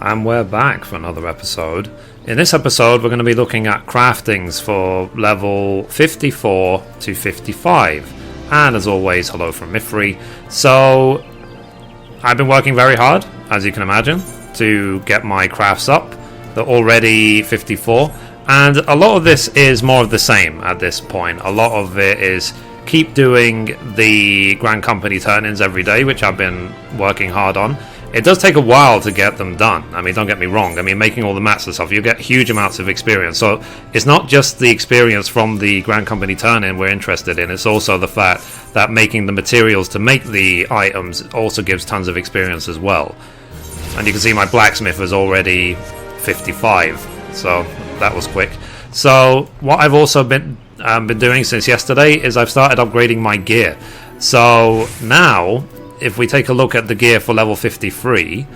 And we're back for another episode. In this episode, we're going to be looking at craftings for level 54 to 55. And as always, hello from Mithrie. So, I've been working very hard, as you can imagine, to get my crafts up. They're already 54. And a lot of this is more of the same at this point. A lot of it is keep doing the Grand Company turn-ins every day, which I've been working hard on. It does take a while to get them done. I mean, don't get me wrong. I mean, making all the mats and stuff, you get huge amounts of experience. So it's not just the experience from the Grand Company turn-in we're interested in. It's also the fact that making the materials to make the items also gives tons of experience as well. And you can see my blacksmith is already 55. So that was quick. So what I've also been doing since yesterday is I've started upgrading my gear. So now, if we take a look at the gear for level 53,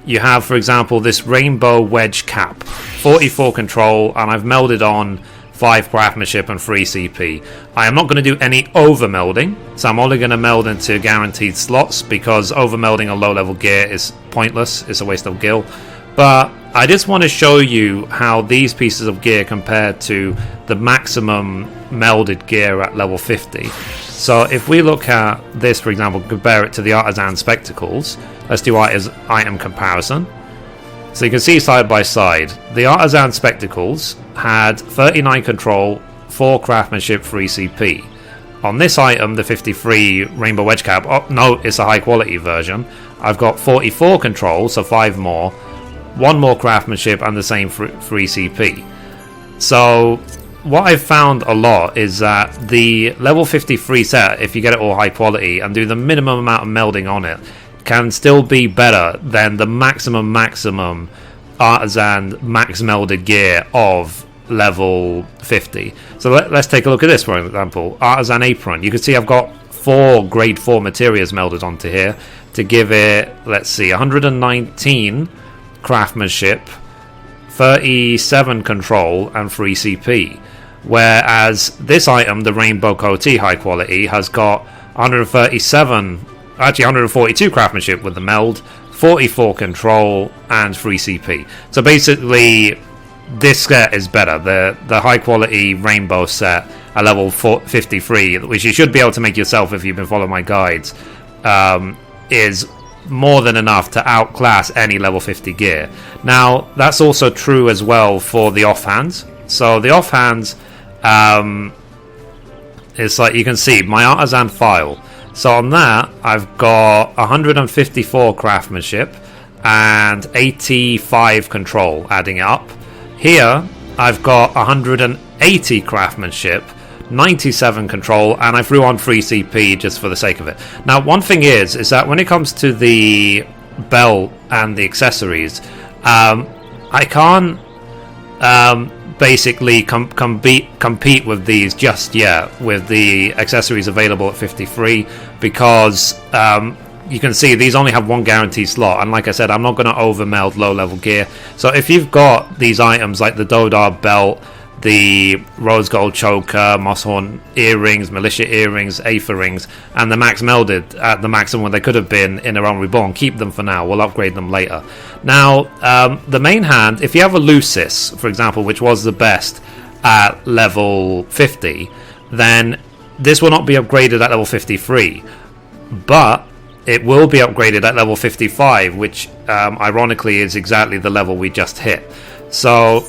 you have, for example, this rainbow wedge cap, 44 control, and I've melded on 5 craftsmanship and 3 CP. I am not going to do any over melding, so I'm only going to meld into guaranteed slots, because over melding a low level gear is pointless. It's a waste of gil. But I just want to show you how these pieces of gear compare to the maximum melded gear at level 50. So if we look at this, for example, compare it to the Artisan Spectacles, let's do item comparison. So you can see side by side, the Artisan Spectacles had 39 control, 4 craftsmanship, 3 CP. On this item, the 53 Rainbow Wedge Cap, oh no, it's a high quality version, I've got 44 control, so 5 more, 1 more craftsmanship and the same 3 CP. So what I've found a lot is that the level 53 set, if you get it all high quality and do the minimum amount of melding on it, can still be better than the maximum Artisan max melded gear of level 50. So let's take a look at this, for example. Artisan Apron. You can see I've got 4 grade 4 materials melded onto here to give it, let's see, 119 craftsmanship, 37 control and 3 CP, whereas this item, the Rainbow Coatee high quality, has got 142 craftsmanship with the meld, 44 control and 3 CP. So basically this set is better. The high quality Rainbow set at level 53, which you should be able to make yourself if you've been following my guides, is more than enough to outclass any level 50 gear. Now that's also true as well for the offhands. So the offhands, it's like you can see my Artisan file. So on that I've got 154 craftsmanship and 85 control, adding it up. Here I've got 180 craftsmanship, 97 control, and I threw on 3 CP just for the sake of it. Now one thing is that when it comes to the belt and the accessories, I can't basically compete with these just yet with the accessories available at 53, because you can see these only have 1 guaranteed slot, and like I said, I'm not going to over meld low level gear. So if you've got these items like the Dodar belt, the rose gold choker, Mosshorn earrings, militia earrings, Aether rings, and the max melded at the maximum they could have been in Iran Reborn, keep them for now. We'll upgrade them later. Now, the main hand, if you have a Lucis, for example, which was the best at level 50, then this will not be upgraded at level 53, but it will be upgraded at level 55, which ironically is exactly the level we just hit. So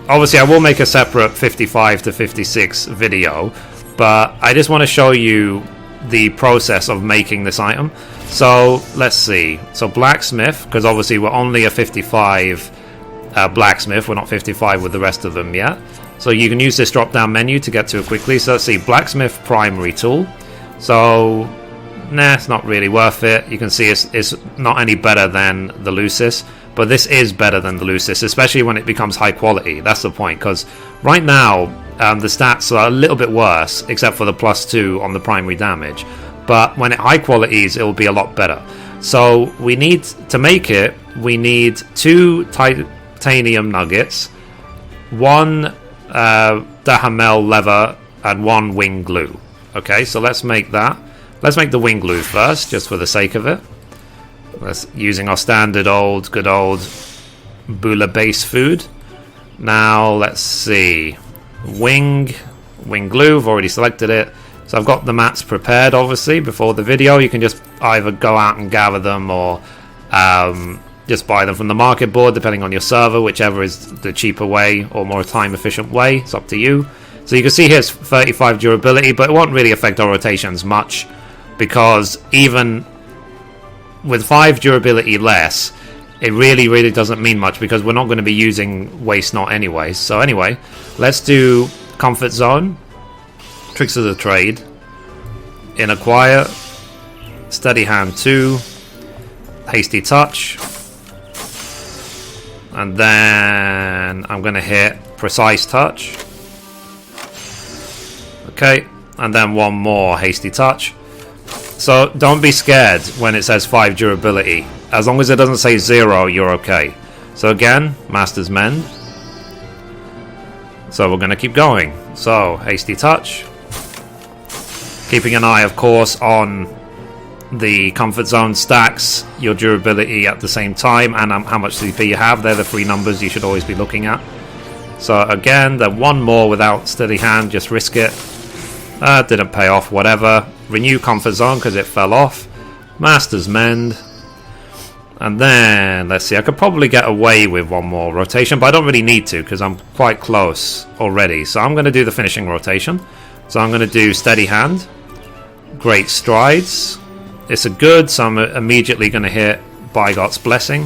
obviously I will make a separate 55 to 56 video, but I just want to show you the process of making this item. So let's see. So blacksmith, because obviously we're only a 55 blacksmith, we're not 55 with the rest of them yet. So you can use this drop down menu to get to it quickly. So let's see, blacksmith primary tool. So nah, it's not really worth it. You can see it's not any better than the Lucis, but this is better than the Lucis, especially when it becomes high quality. That's the point, because right now the stats are a little bit worse, except for the +2 on the primary damage, but when it high qualities, it will be a lot better. So we need to make it, we need 2 titanium nuggets, 1 Dahamel leather, and 1 wing glue. Okay, so let's make that. Let's make the wing glue first, just for the sake of it. That's using our standard good old Bula base food. Now let's see. Wing glue, I've already selected it. So I've got the mats prepared obviously before the video. You can just either go out and gather them or just buy them from the market board depending on your server, whichever is the cheaper way or more time efficient way. It's up to you. So you can see here's 35 durability, but it won't really affect our rotations much because even with 5 durability less, it really doesn't mean much because we're not going to be using waste knot anyway. So anyway, let's do comfort zone, tricks of the trade, inner quiet, steady hand 2, hasty touch, and then I'm going to hit precise touch. Okay, and then one more hasty touch. So don't be scared when it says 5 durability. As long as it doesn't say 0, you're okay. So again, Master's Mend. So we're going to keep going. So, hasty touch. Keeping an eye, of course, on the comfort zone stacks, your durability at the same time, and how much CP you have. They're the 3 numbers you should always be looking at. So again, then one more without steady hand, just risk it. Didn't pay off, whatever. Renew comfort zone because it fell off. Master's Mend. And then, let's see, I could probably get away with one more rotation, but I don't really need to because I'm quite close already. So I'm going to do the finishing rotation. So I'm going to do steady hand, great strides. It's a good, so I'm immediately going to hit Bygot's Blessing.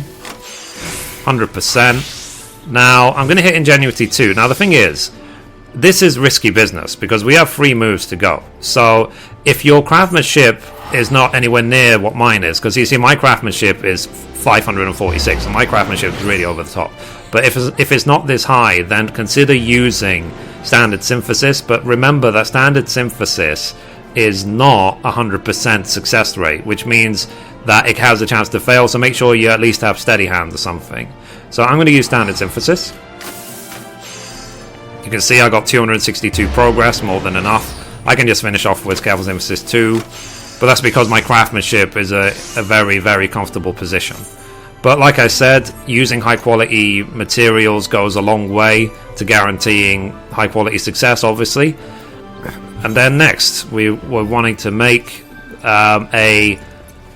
100%. Now, I'm going to hit Ingenuity 2. Now, the thing is, this is risky business because we have 3 moves to go. So if your craftsmanship is not anywhere near what mine is, because you see my craftsmanship is 546 and my craftsmanship is really over the top, but if it's not this high, then consider using standard synthesis. But remember that standard synthesis is not 100% success rate, which means that it has a chance to fail, so make sure you at least have steady hand or something. So I'm going to use standard synthesis. You can see I got 262 progress, more than enough. I can just finish off with Careful Synthesis 2, but that's because my craftsmanship is a very comfortable position. But like I said, using high quality materials goes a long way to guaranteeing high quality success, obviously. And then next, we were wanting to make a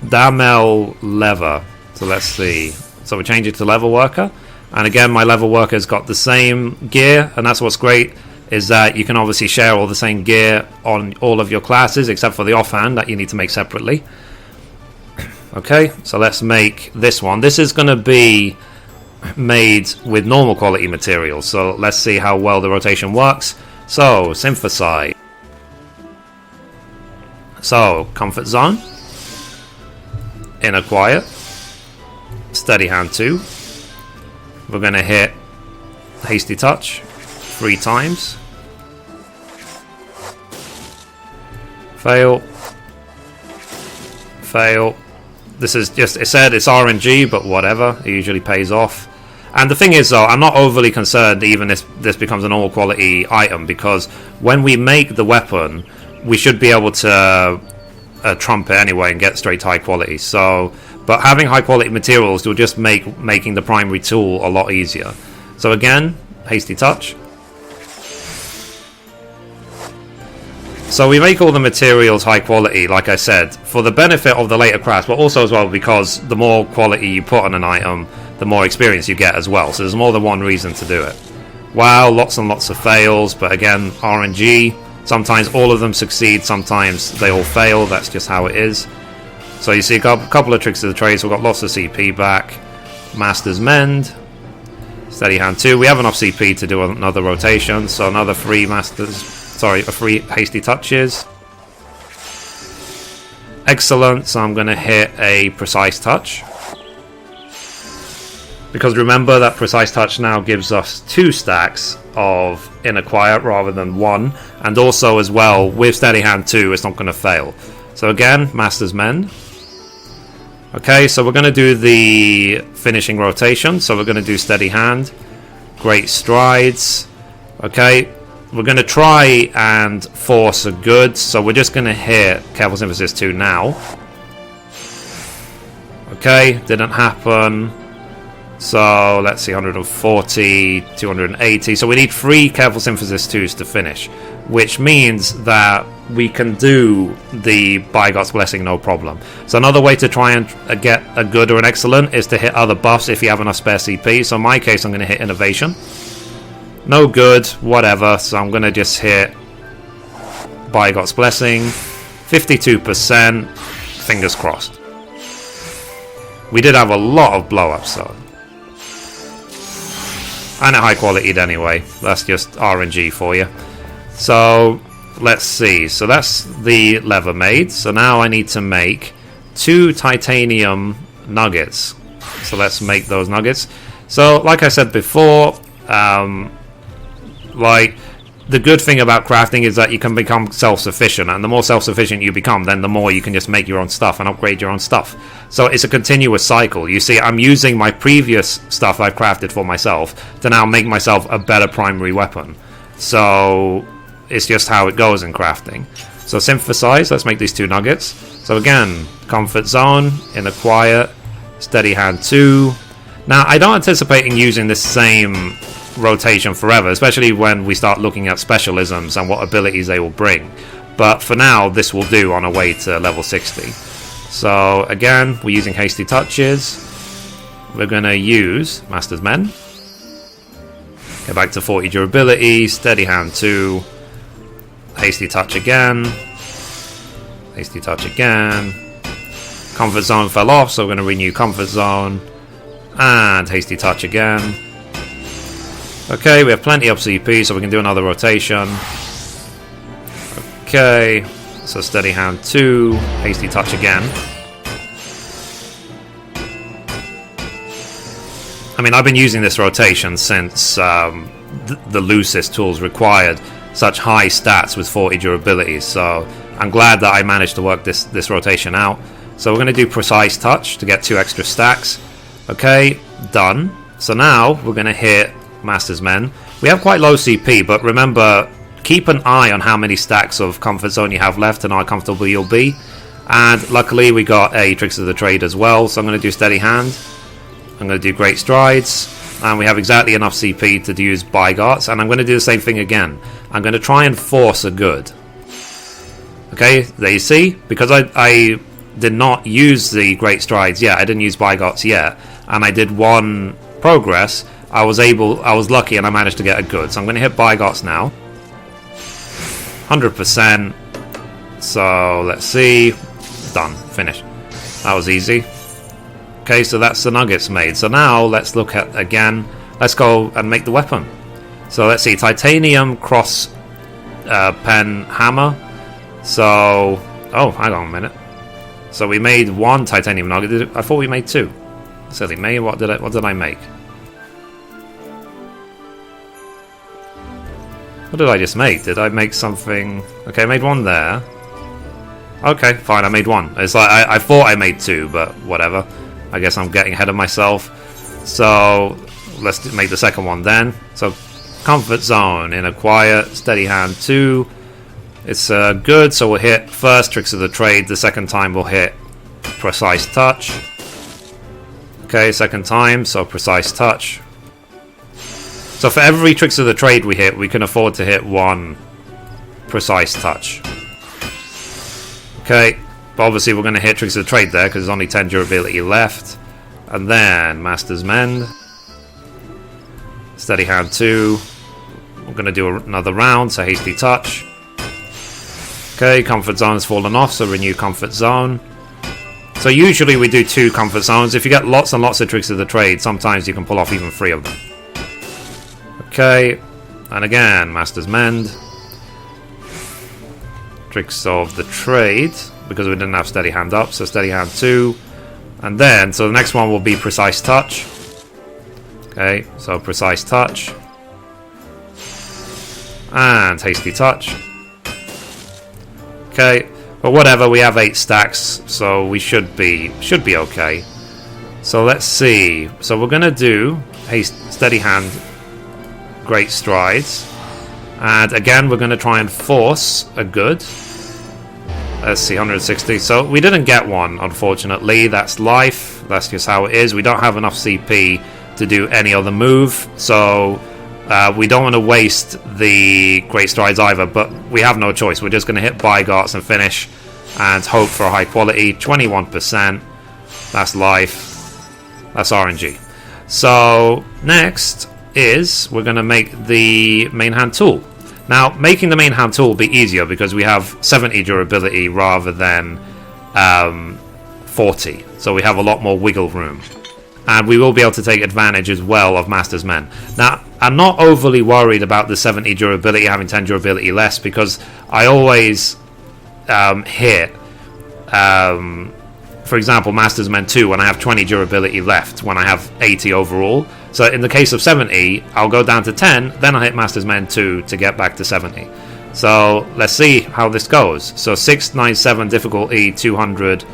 Damel lever. So let's see. So we change it to level worker. And again, my level worker's got the same gear, and that's what's great, is that you can obviously share all the same gear on all of your classes, except for the offhand that you need to make separately. Okay, so let's make this one. This is going to be made with normal quality materials, so let's see how well the rotation works. So, synthesize. So, comfort zone, inner quiet, steady hand 2. We're going to hit hasty touch 3 times. Fail. Fail. This is just, it said it's RNG, but whatever. It usually pays off. And the thing is, though, I'm not overly concerned even if this becomes an all quality item, because when we make the weapon, we should be able to trump it anyway and get straight to high quality. So, but having high quality materials will just make making the primary tool a lot easier. So again, hasty touch. So we make all the materials high quality, like I said, for the benefit of the later crafts, but also as well because the more quality you put on an item, the more experience you get as well. So there's more than one reason to do it. Wow, lots and lots of fails, but again, RNG. Sometimes all of them succeed, sometimes they all fail. That's just how it is. So you see a couple of tricks of the trade. So we've got lots of CP back. Master's Mend. Steady hand 2. We have enough CP to do another rotation. So another 3 masters. Sorry, 3 hasty touches. Excellent. So I'm going to hit a precise touch. Because remember that precise touch now gives us 2 stacks of inner quiet rather than 1. And also as well, with steady hand 2, it's not going to fail. So again, Master's Mend. Okay, so we're going to do the finishing rotation. So we're going to do steady hand, great strides. Okay, we're going to try and force a good. So we're just going to hit Careful Synthesis 2 now. Okay, didn't happen. So let's see, 140, 280. So we need 3 Careful Synthesis 2s to finish, which means that we can do the By God's Blessing no problem. So another way to try and get a good or an excellent is to hit other buffs if you have enough spare CP. So in my case, I'm going to hit Innovation. No good, whatever. So I'm going to just hit By God's Blessing. 52%. Fingers crossed. We did have a lot of blow-ups though. And a high quality anyway. That's just RNG for you. So let's see. So that's the lever made. So now I need to make 2 titanium nuggets. So let's make those nuggets. So like I said before, like the good thing about crafting is that you can become self-sufficient, and the more self-sufficient you become, then the more you can just make your own stuff and upgrade your own stuff. So it's a continuous cycle. You see, I'm using my previous stuff I've crafted for myself to now make myself a better primary weapon. So it's just how it goes in crafting. So synthesize, let's make these 2 nuggets. So again, comfort zone, inner quiet, steady hand 2. Now I don't anticipate using the same rotation forever, especially when we start looking at specialisms and what abilities they will bring, but for now this will do on our way to level 60. So again, we're using hasty touches. We're going to use Master's Men, get back to 40 durability, steady hand 2, hasty touch again, hasty touch again. Comfort zone fell off, so we're going to renew comfort zone, and hasty touch again. Okay, we have plenty of CP, so we can do another rotation. Okay, so steady hand 2, hasty touch again. I mean, I've been using this rotation since the loosest tools required such high stats with 40 durability, so I'm glad that I managed to work this rotation out. So we're going to do precise touch to get 2 extra stacks. Okay, done. So now we're going to hit Master's Men. We have quite low CP, but remember, keep an eye on how many stacks of comfort zone you have left and how comfortable you'll be. And luckily we got a Tricks of the Trade as well, so I'm going to do steady hand, I'm going to do great strides, and we have exactly enough CP to use By Gods, and I'm going to do the same thing again. I'm going to try and force a good. Okay, there you see, because I did not use the great strides yet, I didn't use By Gods yet, and I did 1 progress. I was lucky and I managed to get a good. So I'm going to hit By Gods now. 100%. So let's see. Done. Finish. That was easy. Okay, so that's the nuggets made. So now let's look at again. Let's go and make the weapon. So let's see. Titanium cross pen hammer. So, oh, hang on a minute. So we made 1 titanium nugget. I thought we made 2. Silly me. What did I make? What did I just make? Did I make something? Okay, I made 1 there. Okay, fine, I made 1. It's like I thought I made 2, but whatever. I guess I'm getting ahead of myself. So let's make the second one then. So comfort zone, inner quiet, steady hand 2. It's good, so we'll hit first Tricks of the Trade. The second time we'll hit precise touch. Okay, second time, so precise touch. So for every Tricks of the Trade we hit, we can afford to hit 1 precise touch. Okay, but obviously we're going to hit Tricks of the Trade there because there's only 10 durability left. And then Master's Mend. Steady hand 2. We're going to do another round, so hasty touch. Okay, comfort zone has fallen off, so renew comfort zone. So usually we do 2 comfort zones. If you get lots and lots of Tricks of the Trade, sometimes you can pull off even 3 of them. Okay, and again, Master's Mend. Tricks of the Trade, because we didn't have steady hand up, so steady hand 2. And then, so the next one will be precise touch. Okay, so precise touch. And hasty touch. Okay, but whatever, we have 8 stacks, so we should be okay. So let's see. So we're gonna do steady hand, great strides, and again we're gonna try and force a good. Let's see, 160. So we didn't get 1, unfortunately. That's life. That's just how it is. We don't have enough CP to do any other move, so we don't want to waste the Great Strides either, but we have no choice. We're just going to hit Bygots and finish and hope for a high quality. 21%. That's life. That's RNG. So next is we're going to make the main hand tool. Now, making the main hand tool will be easier because we have 70 durability rather than 40. So we have a lot more wiggle room. And we will be able to take advantage as well of Master's Men. Now, I'm not overly worried about the 70 durability having 10 durability less, because I always hit, for example, Master's Men 2 when I have 20 durability left, when I have 80 overall. So in the case of 70, I'll go down to 10, then I'll hit Master's Men 2 to get back to 70. So let's see how this goes. So 697 difficulty, 200...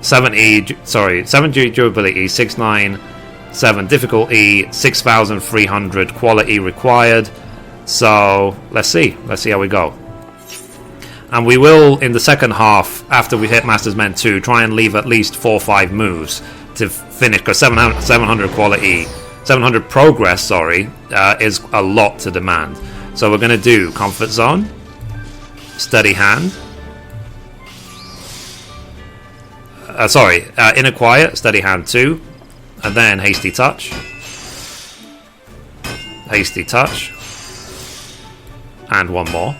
70 durability, 697 difficulty, 6,300 quality required. So let's see how we go. And we will, in the second half, after we hit Master's Men 2, try and leave at least 4 or 5 moves to finish, because 700 quality, 700 progress, is a lot to demand. So we're going to do Comfort Zone, Steady Hand, Inner Quiet, Steady Hand 2, and then Hasty Touch, and one more.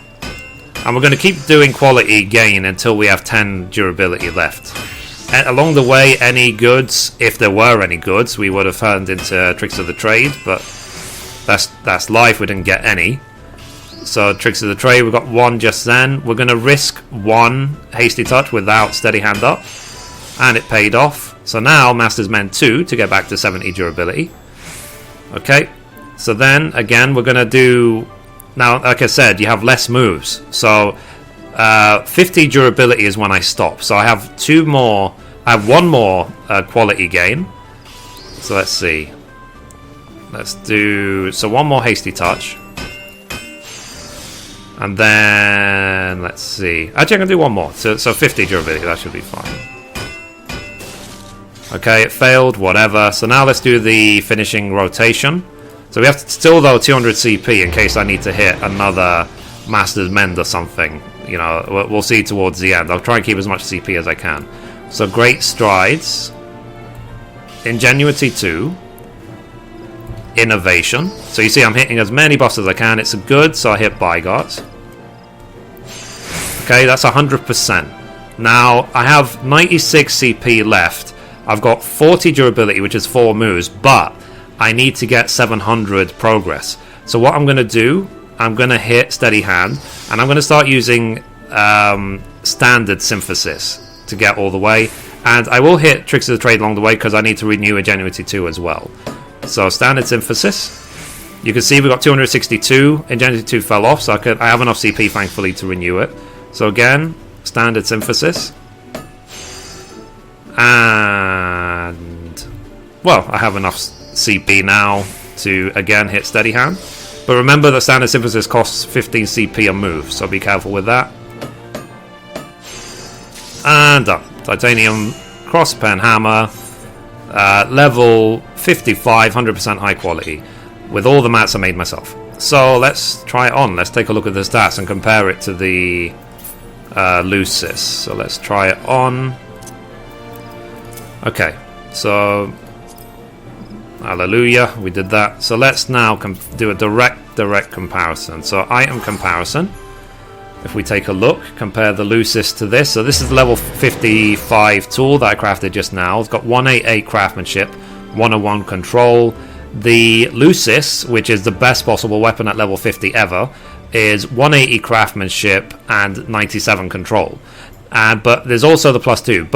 And we're going to keep doing quality gain until we have 10 durability left. And along the way, any goods, if there were any goods, we would have turned into Tricks of the Trade, but that's life, we didn't get any. So Tricks of the Trade, we got one just then. We're going to risk one Hasty Touch without Steady Hand up. And it paid off. So now Master's Men 2 to get back to 70 durability. Okay. So then again we're going to do... Now, like I said, you have less moves. So 50 durability is when I stop. So I have 2 more... I have 1 more quality gain. So let's see. Let's do... So 1 more Hasty Touch. And then... Let's see. Actually, I can do 1 more. So 50 durability. That should be fine. Okay, it failed, whatever. So now let's do the finishing rotation. So we have to still, though, 200 CP in case I need to hit another Master's Mend or something. You know, we'll see towards the end. I'll try and keep as much CP as I can. So Great Strides, Ingenuity 2, Innovation. So you see I'm hitting as many buffs as I can. It's good, so I hit Bygots. Okay, that's 100%. Now, I have 96 CP left. I've got 40 durability, which is 4 moves, but I need to get 700 progress. So what I'm going to do, I'm going to hit Steady Hand, and I'm going to start using Standard Synthesis to get all the way. And I will hit Tricks of the Trade along the way, because I need to renew Ingenuity 2 as well. So Standard Synthesis. You can see we've got 262. Ingenuity 2 fell off, so I have enough CP, thankfully, to renew it. So again, Standard Synthesis. And, well, I have enough CP now to, again, hit Steady Hand. But remember that Standard Synthesis costs 15 CP a move, so be careful with that. And done. Titanium Crosspen Hammer, level 55, 100% high quality, with all the mats I made myself. So let's try it on. Let's take a look at the stats and compare it to the Lucis. So let's try it on. Okay, so hallelujah, we did that. So let's now do a direct comparison. So item comparison. If we take a look, compare the Lucis to this. So this is the level 55 tool that I crafted just now. It's got 188 craftsmanship, 101 control. The Lucis, which is the best possible weapon at level 50 ever, is 180 craftsmanship and 97 control. But there's also the +2.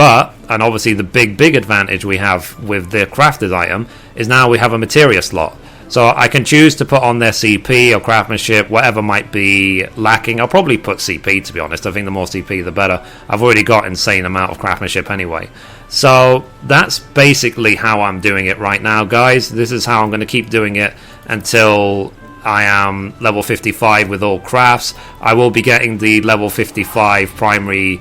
And obviously the big advantage we have with the crafted item is now we have a materia slot. So I can choose to put on their CP or craftsmanship, whatever might be lacking. I'll probably put CP, to be honest. I think the more CP, the better. I've already got insane amount of craftsmanship anyway. So that's basically how I'm doing it right now, guys. This is how I'm going to keep doing it until I am level 55 with all crafts. I will be getting the level 55 primary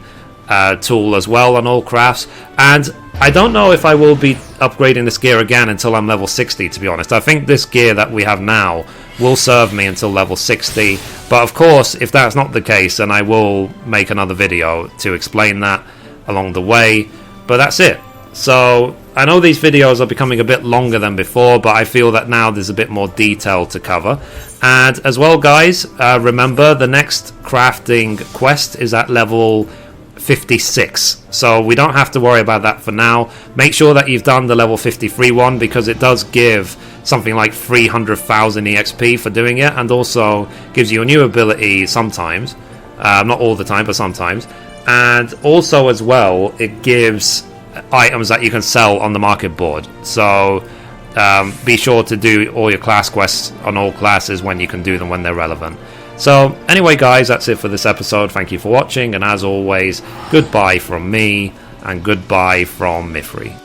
tool as well on all crafts. And I don't know if I will be upgrading this gear again until I'm level 60, to be honest. I think this gear that we have now will serve me until level 60, but of course, if that's not the case, then I will make another video to explain that along the way. But that's it. So I know these videos are becoming a bit longer than before, but I feel that now there's a bit more detail to cover. And as well, guys, remember the next crafting quest is at level 56, so we don't have to worry about that for now. Make sure that you've done the level 53 one, because it does give something like 300,000 EXP for doing it, and also gives you a new ability sometimes, not all the time, but sometimes. And also as well, it gives items that you can sell on the market board. So be sure to do all your class quests on all classes when you can do them, when they're relevant. So anyway, guys, that's it for this episode. Thank you for watching, and as always, goodbye from me and goodbye from Mithrie.